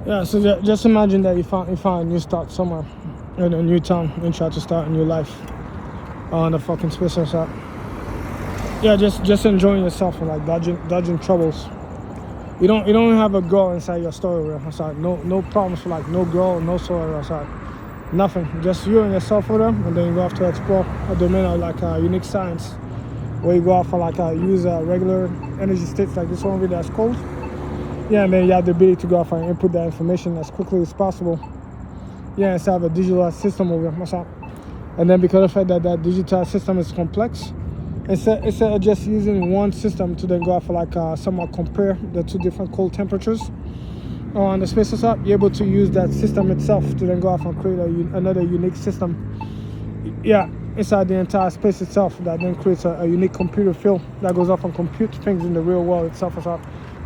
Yeah, so just imagine that you find a new start somewhere in a new town and try to start a new life on the fucking space outside. Yeah, just enjoying yourself and like dodging troubles. You don't have a girl inside your story outside. No problems for like no girl, no story outside. Nothing. Just you and yourself with them, and then you go off to explore a domain of like unique science, where you go off for like use regular energy states like this one with that's cold. Yeah, and then you have the ability to go off and input that information as quickly as possible. Yeah, instead of a digital system over here. And then because of the fact that that digital system is complex, instead of just using one system to then go off for like somewhat compare the two different cold temperatures on the space outside, you're able to use that system itself to then go off and create another unique system. Yeah, inside the entire space itself, that then creates a unique computer field that goes off and compute things in the real world itself as well.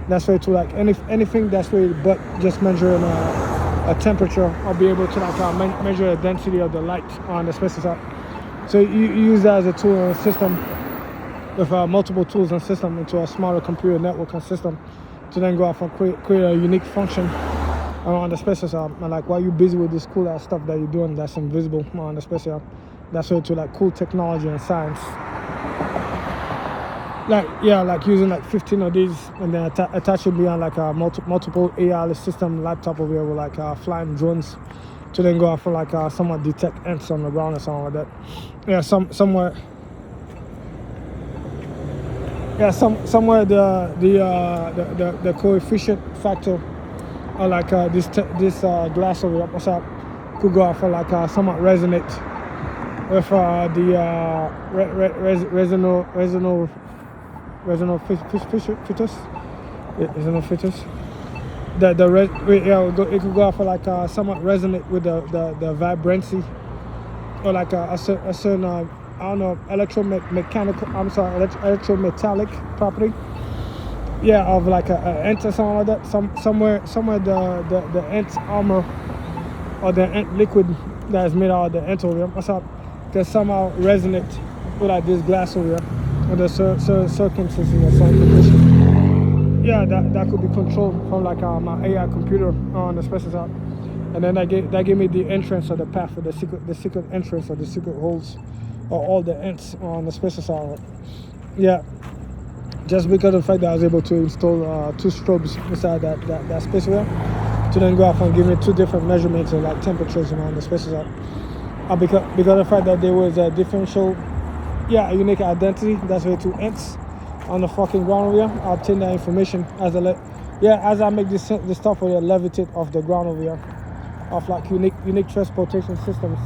That's way to like anything that's way but just measuring a temperature, or be able to like measure the density of the light on the space itself. So you use that as a tool and a system with multiple tools and system into a smarter computer network and system to then go off and create a unique function on the space itself. And like while you're busy with this cool ass stuff that you're doing that's invisible on the space itself, that's way to like cool technology and science. Like using like 15 of these and then attach it beyond like a multiple AI system laptop over here with like flying drones to then go off for like somewhat detect ants on the ground or something like that. Yeah, somewhere. Yeah, somewhere the coefficient factor or like this glass over here, what's up, could go off for like somewhat resonate with the resonant fetus. Resonant fetus. It could go off for like somewhat resonate with the vibrancy or like a certain I don't know, electrometallic property. Yeah, of like a ant or something like that. Somewhere the ant armor or the ant liquid that is made out of the ant over here, what's up, can somehow resonate with like this glass over here under certain circumstances or some conditions. Yeah, that could be controlled from like my AI computer on the space out. And then that gave me the entrance or the path or the secret entrance or the secret holes or all the ants on the space out. Yeah, just because of the fact that I was able to install 2 strobes inside that space wheel to then go off and give me 2 different measurements of like temperatures around the spaces out. Because of the fact that there was a differential, a unique identity, that's way 2 ants on the fucking ground over here. I obtain that information as I make this stuff over here levitate off the ground over here, of like unique transportation systems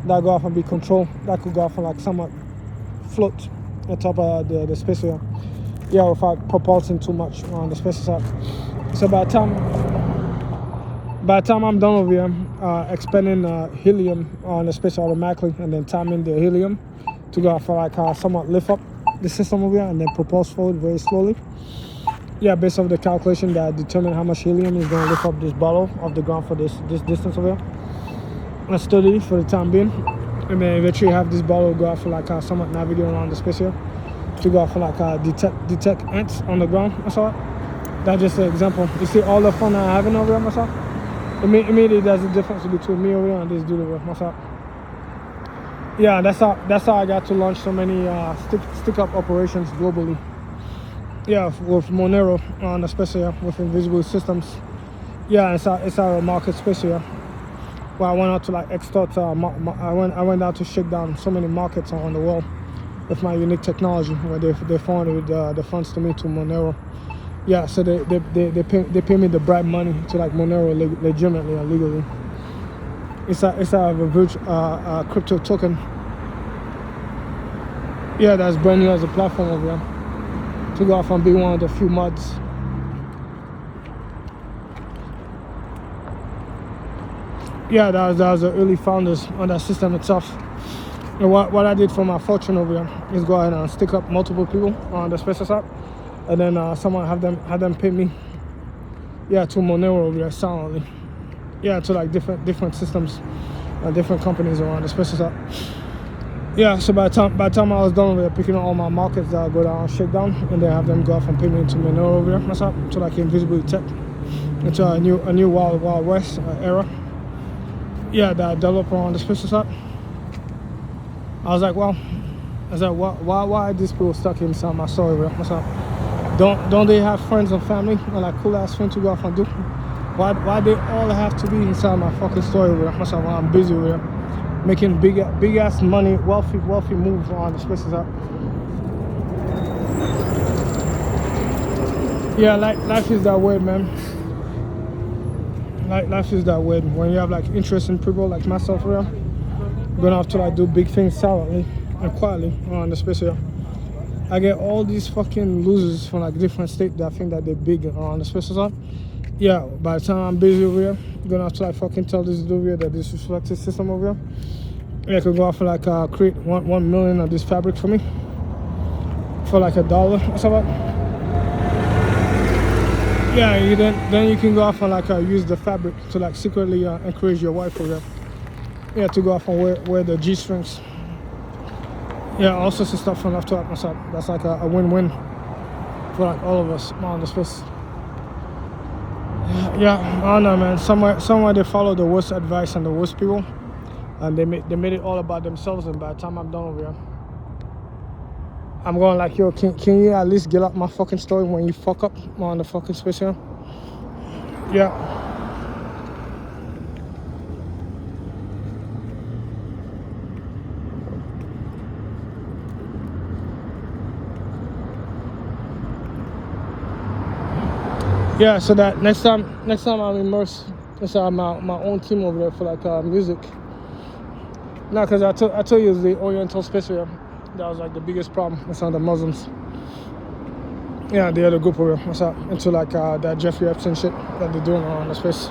that go off and be controlled, that could go off and like somewhat float on top of the space here. Yeah, without propulsing too much on the space side. So by the time I'm done over here, expending helium on the space automatically and then timing the helium to go off for like somewhat lift up the system over here and then propulse forward very slowly. Yeah, based on the calculation that determine how much helium is going to lift up this bottle off the ground for this distance over here. And steadily for the time being, and then eventually have this bottle go off for like somewhat navigate around the space here to go off for like detect ants on the ground. That's all. That's just an example. You see all the fun I'm having over here, myself. Immediately there's a difference between me over here and this dude over here, myself. Yeah, that's how I got to launch so many stick up operations globally. Yeah, with Monero on the space here with Invisible Systems. Yeah, it's our market space here. Well, I went out to like extort. I went out to shake down so many markets on the world with my unique technology. Where they funded the funds to me to Monero. Yeah, so they pay me the bribe money to like Monero legitimately and legally. It's a virtual crypto token. Yeah, that's brand new as a platform over here to go off and be one of the few mods. Yeah, that was the early founders on that system itself. And what I did for my fortune over here is go ahead and stick up multiple people on the space app, and then someone have them pay me. Yeah, to Monero over here silently. Yeah, to like different systems and different companies around the space app. Yeah, so by the time I was done with picking up all my markets that I go down and shake down, and then have them go off and pay me into Monero over here myself to like Invisible Tech. into a new Wild West era. Yeah, that developed around the special side. I was like, well, why are these people stuck inside my story? What's up? Don't they have friends and family and like cool ass things to go off and do? Why they all have to be inside my fucking story? What's up? When I'm busy with making big ass money, wealthy moves on the spaces up. Yeah, like life is that way, man. Like life is that way. When you have like interesting people like myself, you're gonna have to like do big things silently and quietly on the space here. I get all these fucking losers from like different states that think that they're big on the space side. Yeah, by the time I'm busy over here, I'm gonna have to like fucking tell this dude here that this reflective system over here. Yeah, I could go off and like create 1 million of this fabric for me for like $1 or something. Yeah, then you can go off and like use the fabric to like secretly encourage your wife over here. Yeah, to go off and wear the G-strings. Yeah, all sorts of stuff from left to right myself. That's like a win-win for like all of us on the space. Yeah, I don't know, man. Somewhere they follow the worst advice and the worst people, and they made it all about themselves. And by the time I'm done over here, I'm going like, yo, can you at least get up my fucking story when you fuck up on the fucking space here? Yeah. Yeah, so that next time I'm immersed inside my own team over there for like music. No, because I told you it's the Oriental space here. That was like the biggest problem inside the Muslims. Yeah, the other group over here. What's up? Into like that Jeffrey Epstein shit that they're doing around the space.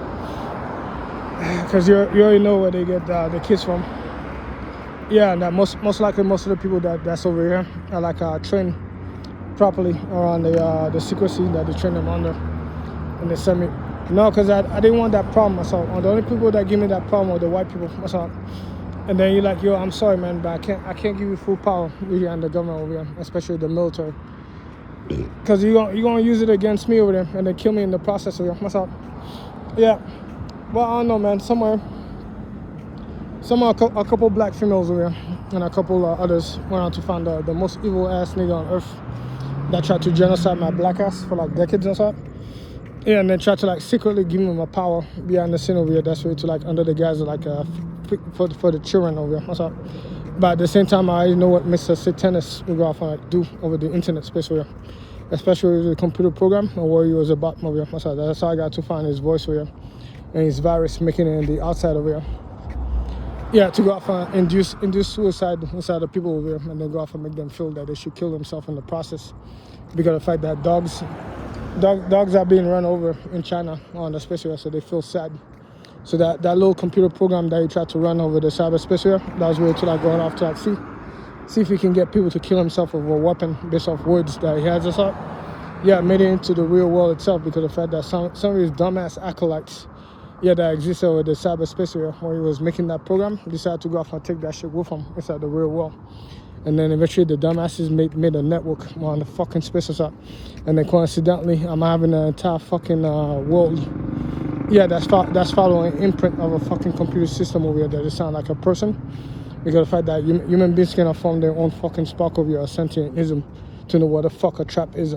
Because you already know where they get the kids from. Yeah, and that most likely most of the people that's over here are like trained properly around the secrecy that they train them under. And they send me, no, because I didn't want that problem myself. The only people that give me that problem were the white people myself. And then you're like, yo, I'm sorry, man, but I can't give you full power really on the government over here, especially the military, because you're gonna use it against me over there and then kill me in the process over here myself. Yeah, well, I don't know, man. Somewhere a couple black females over here and a couple others went out to find the most evil ass nigga on earth that tried to genocide my black ass for like decades and stuff. Yeah, and then try to like secretly give me my power behind the scene over here. That's way to like under the guise of like for the children over here. What's up? But at the same time, I know what Mr. Satanis will go off and like do over the internet space over here, especially with the computer program and what he was about over here. What's up? That's how I got to find his voice over here and his virus making it in the outside over here. Yeah, to go off and induce suicide inside the people over here, and then go off and make them feel that they should kill themselves in the process because of the fact that dogs are being run over in China on the space area, so they feel sad. So that little computer program that he tried to run over the cyber space area, that was way to like going off to like see if he can get people to kill himself with a weapon based off words that he has us up. Yeah, made it into the real world itself because of the fact that some of his dumbass acolytes, yeah, that existed over the cyber space area when he was making that program, decided to go off and take that shit with him inside the real world. And then eventually the dumbasses made a network on the fucking spaces up. And then coincidentally, I'm having an entire fucking world. Yeah, that's following imprint of a fucking computer system over here that it sound like a person. Because of the fact that human beings cannot form their own fucking spark of your sentientism to know what the fuck a trap is.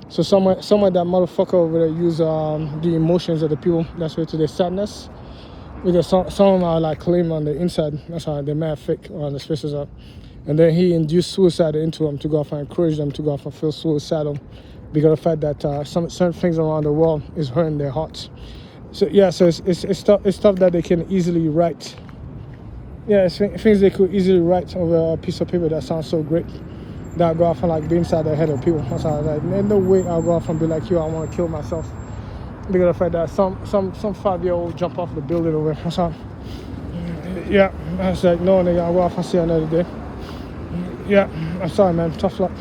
So somewhere that motherfucker over there use the emotions of the people. That's where to their sadness. Because some of them are like claim on the inside. That's how they're mad fake on the spaces up. And then he induced suicide into them to go off and encourage them to go off and feel suicidal because of the fact that some certain things around the world is hurting their hearts. So yeah, so it's stuff that they can easily write. Yeah, it's things they could easily write over a piece of paper that sounds so great that I'll go off and like be inside the head of people. That's how like, in no way I'll go off and be like, yo, I want to kill myself because of the fact that some 5-year-old jump off the building over. That's how. Yeah, I was like, no, nigga, I'll go off and see another day. Yeah, I'm sorry, man. Tough luck.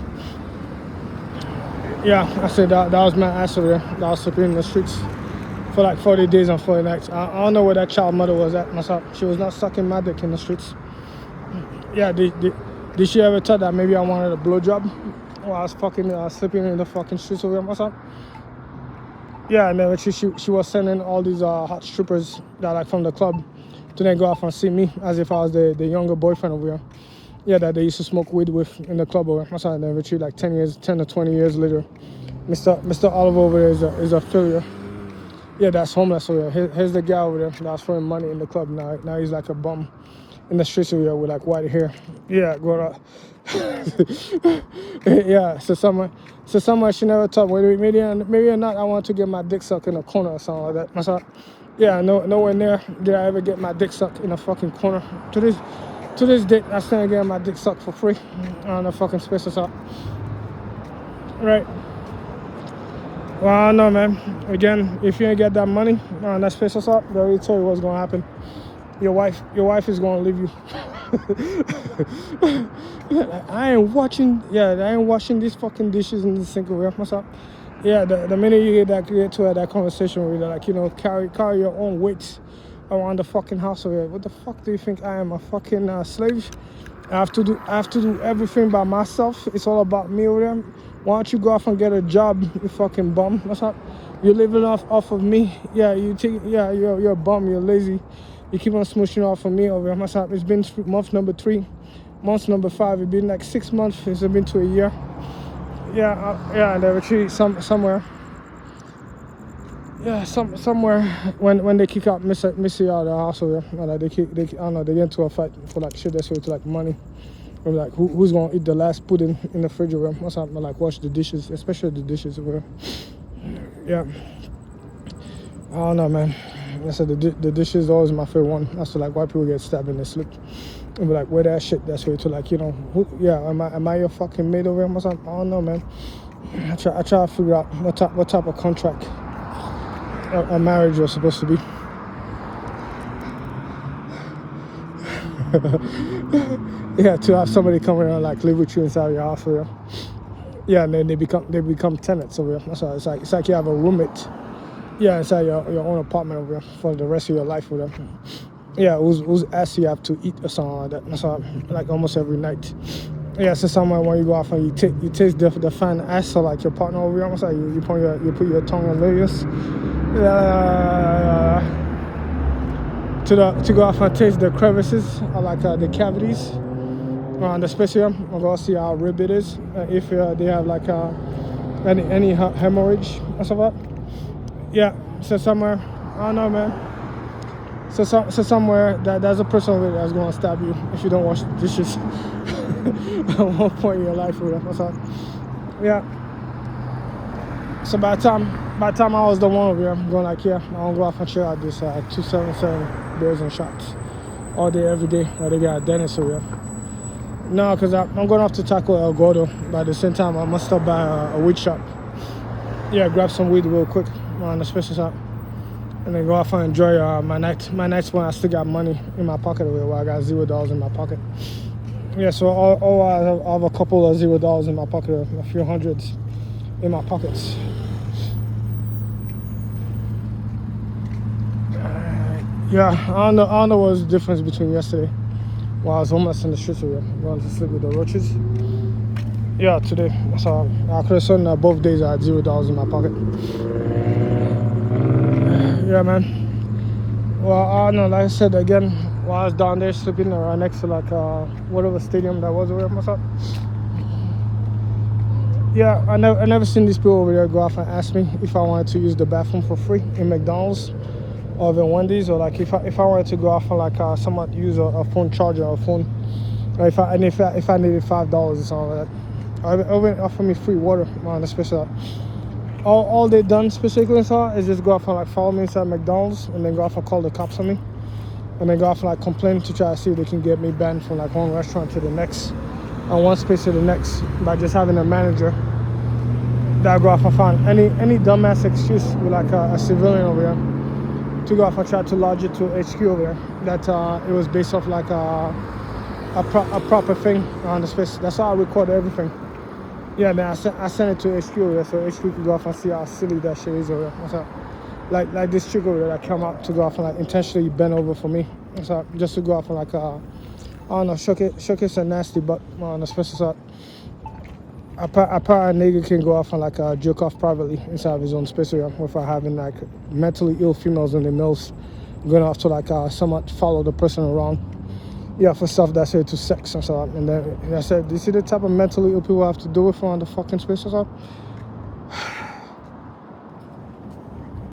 Yeah, I said that was my ass over there. That was sleeping in the streets for like 40 days and 40 nights. I don't know where that child mother was at myself. She was not sucking my dick in the streets. Yeah, did she ever tell that maybe I wanted a blowjob while I was sleeping in the fucking streets over there myself? Yeah, and then she was sending all these hot strippers that like from the club to then go off and see me as if I was the younger boyfriend over here. Yeah, that they used to smoke weed with in the club over here. That's how then eventually like 10 to 20 years later, Mr. Oliver over there is a failure. Yeah, that's homeless over there. Here's the guy over there that was throwing money in the club. Now he's like a bum in the streets over here with like white hair. Yeah, go yeah, so someone she never told me. Maybe or not, I want to get my dick sucked in a corner or something like that. That's how, yeah, nowhere near did I ever get my dick sucked in a fucking corner. To this day, I still ain't getting my dick sucked for free on the fucking space or something. Right. Well, I don't know, man. Again, if you ain't get that money on that space or something, they already told you what's gonna happen. Your wife is gonna leave you. I ain't washing these fucking dishes in the sink over here. What's up? Yeah, the minute you get to that conversation where you're like, carry your own weights around the fucking house over here. What the fuck do you think I am, a fucking slave? I have to do everything by myself. It's all about me over there. Why don't you go off and get a job, you fucking bum? What's up? You're living off of me. Yeah, you're a bum. You're lazy. You keep on smooshing off of me over here. What's up? It's been month number 3, month number 5. It's been like 6 months. It's been to a year. Yeah, they retreat somewhere. Yeah, somewhere when they kick out Missy out of the house over there, like they I don't know, they get into a fight for like shit that's worth like money. Or like who's gonna eat the last pudding in the fridge over there? What's up? Like wash the dishes, especially the dishes over there. Yeah. I don't know, man. I said the dish is always my favorite one. That's like why people get stabbed in their sleep. And be like, where that shit? That's way to like, am I your fucking maid over here? I don't know, man. I try to figure out what type of contract a marriage was supposed to be. Yeah, to have somebody come around like live with you inside your house over here. Yeah, and then they become tenants over here. That's why it's like you have a roommate. Yeah, inside your own apartment over here for the rest of your life over there. Yeah, whose ass you have to eat or something like that. That's how, like almost every night. Yeah, so somewhere when you go off and you taste the fine ass of like your partner over here. Almost like you put your tongue on layers. To go off and taste the crevices or like the cavities around the space here. I'm gonna see how rib it is. If they have like any hemorrhage or something. Yeah, so somewhere, I don't know, man. So somewhere there's a person over there that's gonna stab you if you don't wash the dishes at one point in your life. What's up? Yeah. So by the time I was the one over here, I'm going like, yeah, I don't go off and chill at this 277 beers and shots all day, every day, where they got a dentist over here. No, because I'm going off to Taco El Gordo, but at the same time, I must stop by a weed shop. Yeah, grab some weed real quick on the special shop. And then go off and enjoy my nights when I still got money in my pocket over here, where I got $0 in my pocket. Yeah, so I have a couple of $0 in my pocket, a few hundreds in my pockets. Yeah, I don't know what was the difference between yesterday while I was homeless in the streets over here, going to sleep with the roaches. Yeah, today, so I could have seen both days I had $0 in my pocket. Yeah, man. Well, I don't know, like I said again, while I was down there sleeping right next to like whatever stadium that was over there myself. Yeah, I never seen these people over there go off and ask me if I wanted to use the bathroom for free in McDonald's or even Wendy's, or like if I wanted to go off and like someone use a phone charger or a phone, or if I needed $5 or something like that. Or even offer me free water on the special. All they done specifically is just go off and like follow me inside McDonald's and then go off and call the cops on me. And then go off and like complain to try to see if they can get me banned from like one restaurant to the next and one space to the next by just having a manager that go off and find any dumbass excuse with like a civilian over here to go off and try to lodge it to HQ over there that it was based off like a proper thing on the space. That's how I record everything. Yeah, then I sent it to HQ over there so HQ can go off and see how silly that shit is over there. What's up? Like this chick over there that came out to go off and like intentionally bend over for me. What's up? Just to go off and like I don't know, showcase a nasty butt on the special side. Apparently, a nigga can go off and like jerk off privately inside of his own space area without having like mentally ill females in the mills going off to like somewhat follow the person around. Yeah, for stuff that's here to sex and stuff. And then I said, do you see the type of mentally ill people I have to do with on the fucking space and stuff?